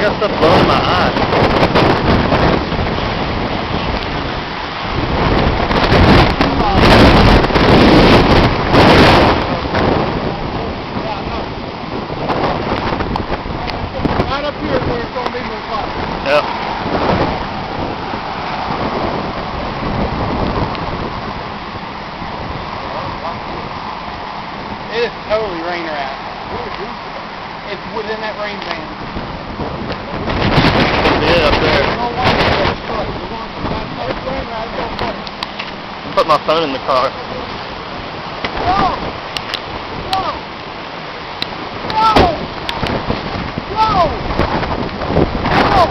got stuff blowing in my eye. Right up here where it's going to be more fun. Yep. It is totally rain rat. It's within that rain band. Yeah, up there. Put my phone in the car. Go! Go! Go! Go! Go!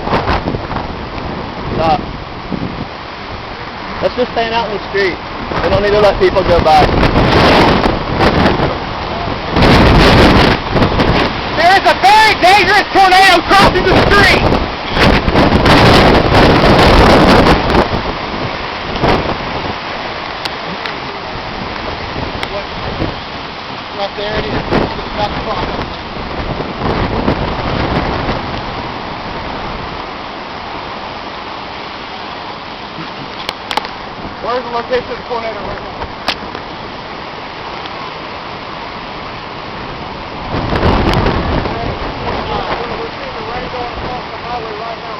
Stop. Let's just stand out in the street. We don't need to let people go by. There is a very dangerous tornado crossing the street! Right there it is. It's about to cross. Where's the location of the tornado right now? We're seeing the rain going across the highway right now.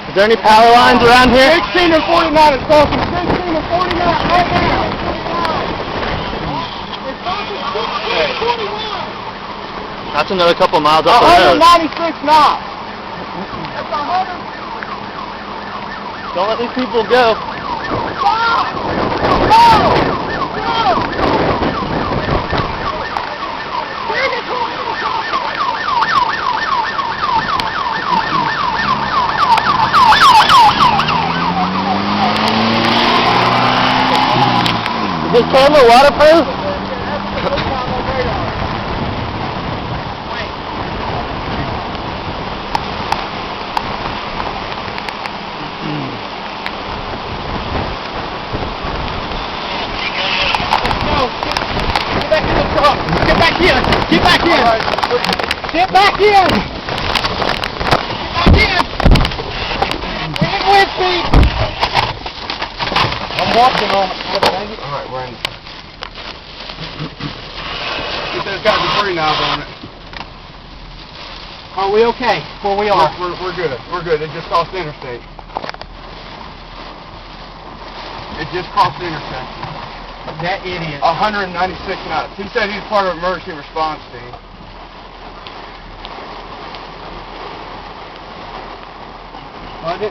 Is there any power lines around here? 16 and 49 is crossing. 16 and 49 right now. It's crossing 16 and 49. That's another couple miles up the road. 196 knots. That's 100. Don't let these people go. Stop! Go! Go! Where's the tornado crossing? Is this camera waterproof? Get back in the truck. Get back in. Get back in. Get back in. Get back in. We're in wind speed. I'm walking on it. Alright, we're in. There's got debris knobs on it. Are we okay where we are? We're good. We're good. It just crossed the interstate. It just crossed the interstate. That idiot. 196 knots. He said he's part of emergency response team.